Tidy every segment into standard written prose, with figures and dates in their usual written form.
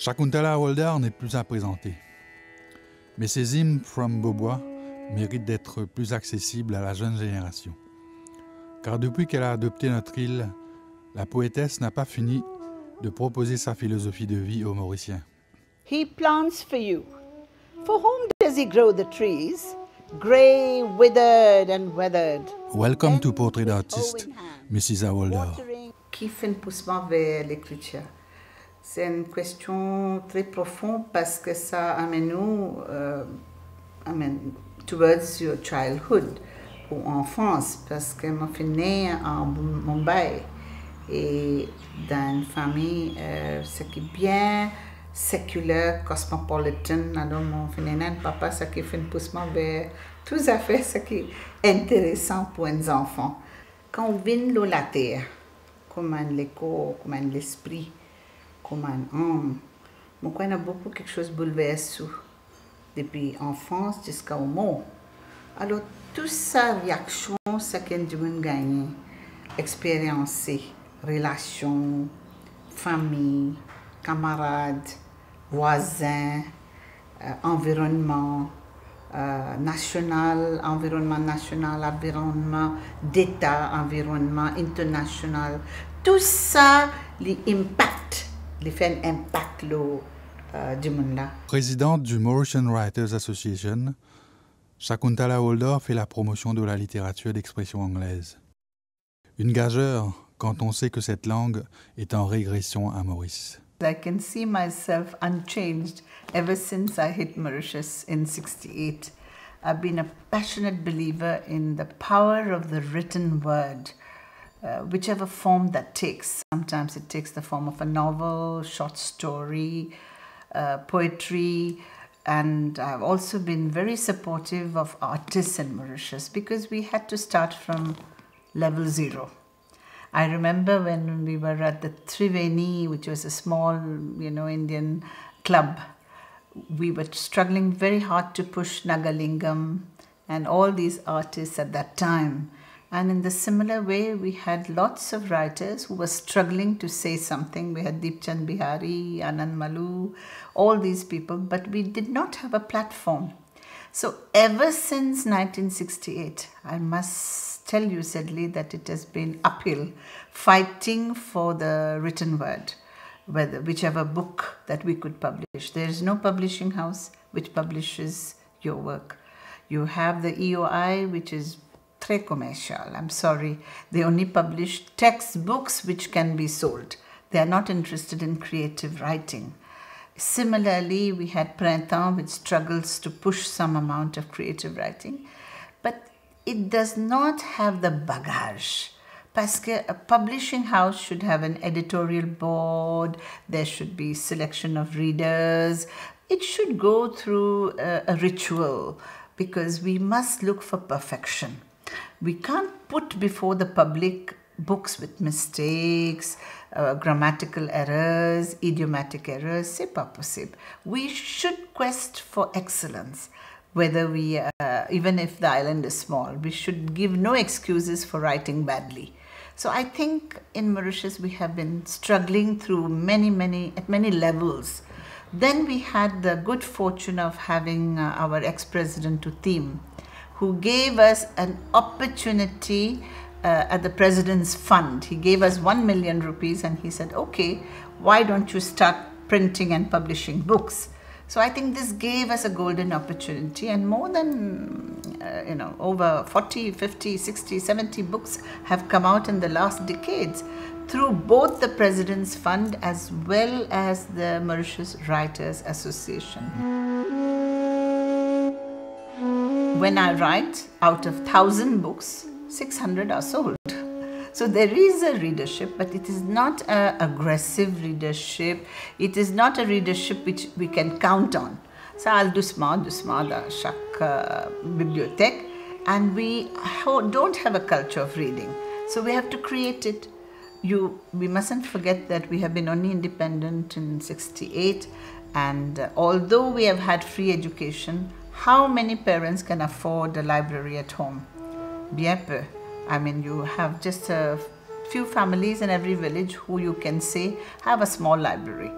Shakuntala Hawaldar n'est plus à présenter. Mais ses hymnes from Beaubois méritent d'être plus accessibles à la jeune génération. Car depuis qu'elle a adopté notre île, la poétesse n'a pas fini de proposer sa philosophie de vie aux Mauriciens. He plants for you. For whom does he grow the trees? Grey, withered and weathered. Welcome to Portrait d'artiste, Mrs. Hawaldar. Qui fait un poussement vers l'écriture? C'est une question très profonde parce que ça amène nous towards your childhood ou enfance, parce que je suis née en Mumbai et dans une famille ce qui est bien séculaire, cosmopolitan. Alors mon papa ce qui fait un poussement vers tout à fait ce qui est intéressant pour les enfants. Quand on vient de la terre, comme l'écho, comme l'esprit, comme un homme, moi on a beaucoup quelque chose de bouleversant depuis l'enfance jusqu'au mot. Alors toute sa réaction, ce qu'on doit gagner, expériencer, relations, famille, camarades, voisins, environnement national, environnement d'État, environnement international, tout ça, l'impact, les fait un impact du monde là. Présidente du Mauritian Writers Association, Shakuntala Hawaldar fait la promotion de la littérature d'expression anglaise. Une gageure quand on sait que cette langue est en régression à Maurice. I can see myself unchanged ever since I hit Mauritius in '68. I've been a passionate believer in the power of the written word, whichever form that takes. Sometimes it takes the form of a novel, short story, poetry, and I've also been very supportive of artists in Mauritius because we had to start from level zero. I remember when we were at the Triveni, which was a small, Indian club, we were struggling very hard to push Nagalingam and all these artists at that time. And in the similar way, we had lots of writers who were struggling to say something. We had Deepchand Bihari, Anand Malu, all these people, but we did not have a platform. So ever since 1968, I must tell you, Sedley, that it has been uphill, fighting for the written word, whichever book that we could publish. There is no publishing house which publishes your work. You have the EOI, which is très commercial. I'm sorry. They only publish textbooks which can be sold. They are not interested in creative writing. Similarly, we had Printemps, which struggles to push some amount of creative writing, but it does not have the bagage. Parce que a publishing house should have an editorial board, there should be selection of readers, it should go through a ritual because we must look for perfection. We can't put before the public books with mistakes, grammatical errors, idiomatic errors. C'est pas possible. We should quest for excellence, whether we, even if the island is small. We should give no excuses for writing badly. So I think in Mauritius we have been struggling through at many levels. Then we had the good fortune of having our ex-president Utim, who gave us an opportunity at the President's Fund. He gave us 1 million rupees and he said, okay, why don't you start printing and publishing books? So I think this gave us a golden opportunity, and more than, over 40, 50, 60, 70 books have come out in the last decades through both the President's Fund as well as the Mauritius Writers Association. When I write, out of 1,000 books, 600 are sold. So there is a readership, but it is not an aggressive readership. It is not a readership which we can count on. Ça doucement da chaque bibliothèque, and we don't have a culture of reading. So we have to create it. We mustn't forget that we have been only independent in '68, and although we have had free education, how many parents can afford a library at home? Bien peu. I mean, you have just a few families in every village who you can say have a small library.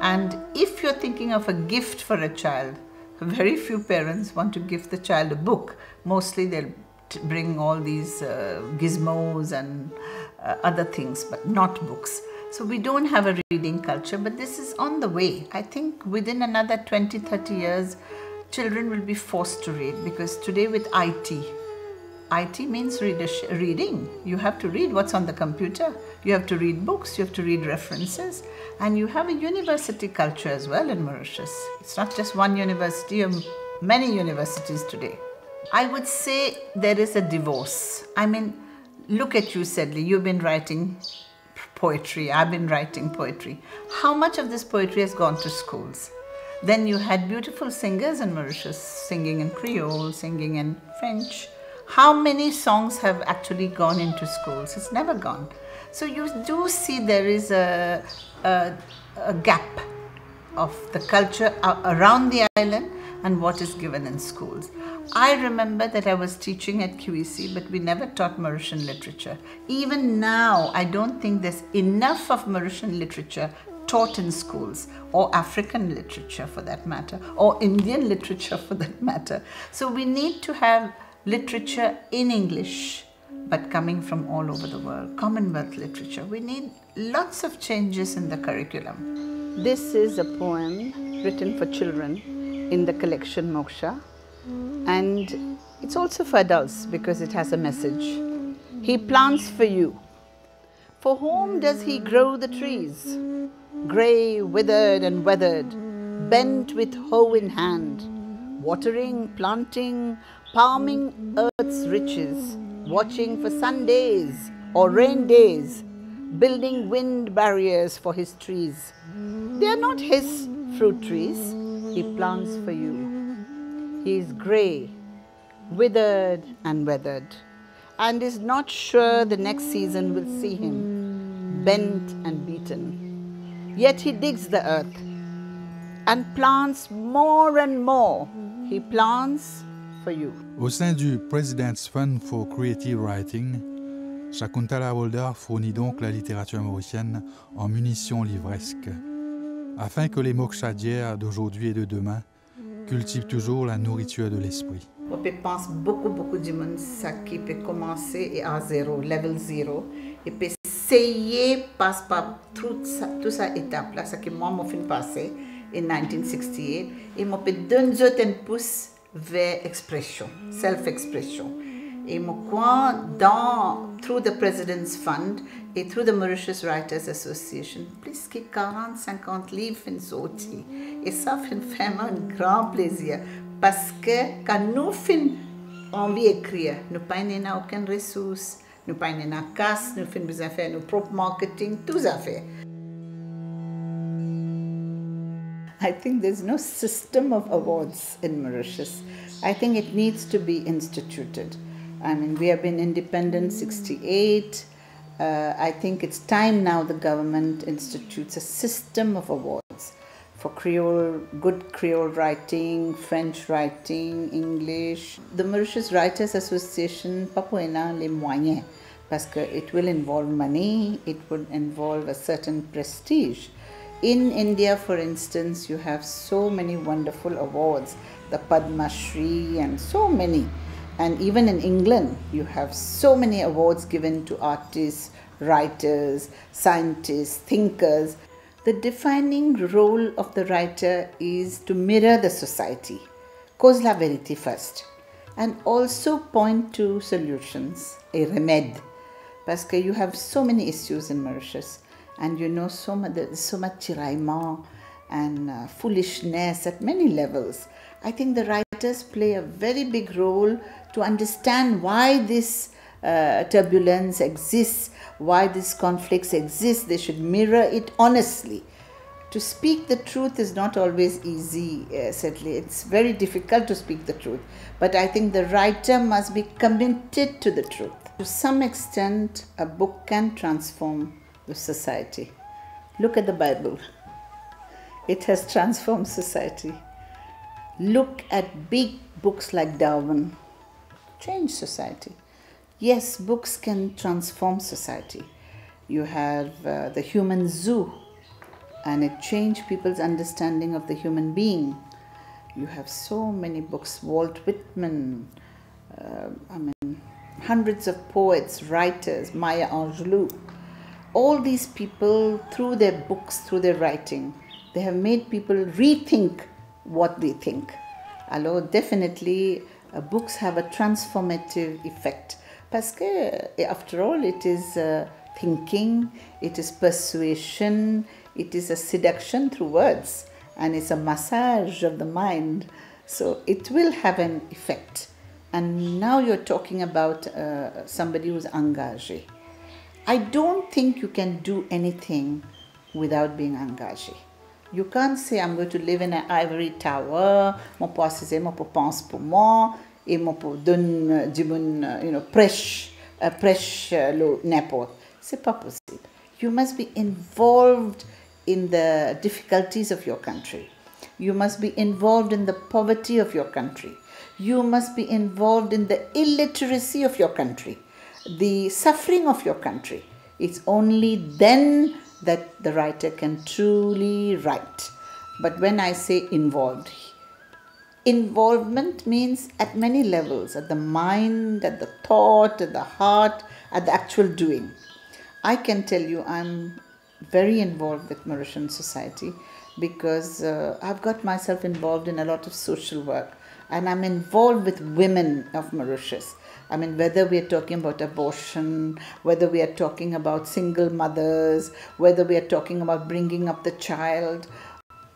And if you're thinking of a gift for a child, very few parents want to give the child a book. Mostly they'll bring all these gizmos and other things, but not books. So we don't have a reading culture, but this is on the way. I think within another 20, 30 years, children will be forced to read, because today with IT means reading. You have to read what's on the computer. You have to read books, you have to read references, and you have a university culture as well in Mauritius. It's not just one university, you have many universities today. I would say there is a divorce. I mean, look at you, Sedley. You've been writing poetry. I've been writing poetry. How much of this poetry has gone to schools? Then you had beautiful singers in Mauritius, singing in Creole, singing in French. How many songs have actually gone into schools? It's never gone. So you do see there is a gap of the culture around the island and what is given in schools. I remember that I was teaching at QEC, but we never taught Mauritian literature. Even now, I don't think there's enough of Mauritian literature taught in schools, or African literature for that matter, or Indian literature for that matter. So we need to have literature in English, but coming from all over the world, Commonwealth literature. We need lots of changes in the curriculum. This is a poem written for children in the collection Moksha, and it's also for adults because it has a message. He plants for you. For whom does he grow the trees? Grey, withered and weathered, bent with hoe in hand, watering, planting, palming earth's riches, watching for sun days or rain days, building wind barriers for his trees. They are not his fruit trees, he plants for you. He is grey, withered and weathered, and is not sure the next season will see him, bent and beaten. Yet he digs the earth and plants more and more. He plants for you. Au sein du President's Fund for Creative Writing, Shakuntala Walder fournit donc la littérature mauricienne en munitions livresques, afin que les moksha d'hier, d'aujourd'hui et de demain cultivent toujours la nourriture de l'esprit. On peut penser beaucoup de monde ça qui peut commencer à zéro, level 0, et peut essayer passe par toute sa étape là, ça que moi m'a fait passer en 1968, et m'a peut donner un pouce vers expression, self-expression. Et moi, through the President's Fund et through the Mauritius Writers Association, plus que 40-50 livres sont sortis. Et ça fait vraiment un grand plaisir. Parce que quand nous avons envie d'écrire, nous n'avons aucune ressource, nous n'avons pas de casse, nous avons besoin de faire notre propre marketing, tout ça fait. I think there's no system of awards in Mauritius. I think it needs to be instituted. I mean, we have been independent 68. I think it's time now the government institutes a system of awards for Creole, good Creole writing, French writing, English. The Mauritius Writers Association, Papuena les moyens, parce que it will involve money, it would involve a certain prestige. In India, for instance, you have so many wonderful awards, the Padma Shri and so many. And even in England, you have so many awards given to artists, writers, scientists, thinkers. The defining role of the writer is to mirror the society, cause la vérité first, and also point to solutions, a remède, parce que you have so many issues in Mauritius, and you know so much tiraillement and foolishness at many levels. I think the writers play a very big role to understand why this turbulence exists, why these conflicts exist. They should mirror it honestly. To speak the truth is not always easy, Sedley. It's very difficult to speak the truth. But I think the writer must be committed to the truth. To some extent, a book can transform the society. Look at the Bible. It has transformed society. Look at big books like Darwin. Change society. Yes, books can transform society. You have the Human Zoo. and it changed people's understanding of the human being. You have so many books, Walt Whitman, hundreds of poets, writers, Maya Angelou. All these people, through their books, through their writing, they have made people rethink what they think. Alors, definitely, books have a transformative effect. Parce que, after all, it is thinking, it is persuasion, it is a seduction through words, and it's a massage of the mind. So it will have an effect. And now you're talking about somebody who's engagé. I don't think you can do anything without being engagé. You can't say, I'm going to live in an ivory tower, mon po assise, mon po pense pour moi, et mon po donne du bon, prêche le n'importe. C'est pas possible. You must be involved in the difficulties of your country. You must be involved in the poverty of your country. You must be involved in the illiteracy of your country, the suffering of your country. It's only then that the writer can truly write. But when I say involved, involvement means at many levels, at the mind, at the thought, at the heart, at the actual doing. I can tell you I'm very involved with Mauritian society because I've got myself involved in a lot of social work, and I'm involved with women of Mauritius. I mean, whether we are talking about abortion, whether we are talking about single mothers, whether we are talking about bringing up the child,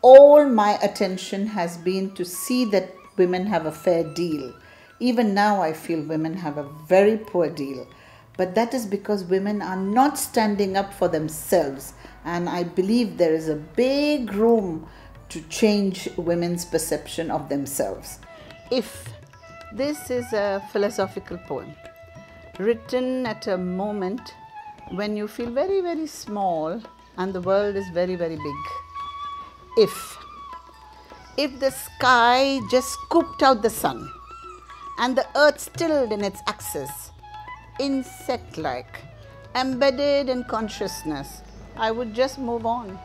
all my attention has been to see that women have a fair deal. Even now I feel women have a very poor deal. But that is because women are not standing up for themselves. And I believe there is a big room to change women's perception of themselves. If this is a philosophical poem written at a moment when you feel very, very small and the world is very, very big. If the sky just scooped out the sun and the earth stilled in its axis, insect-like, embedded in consciousness, I would just move on.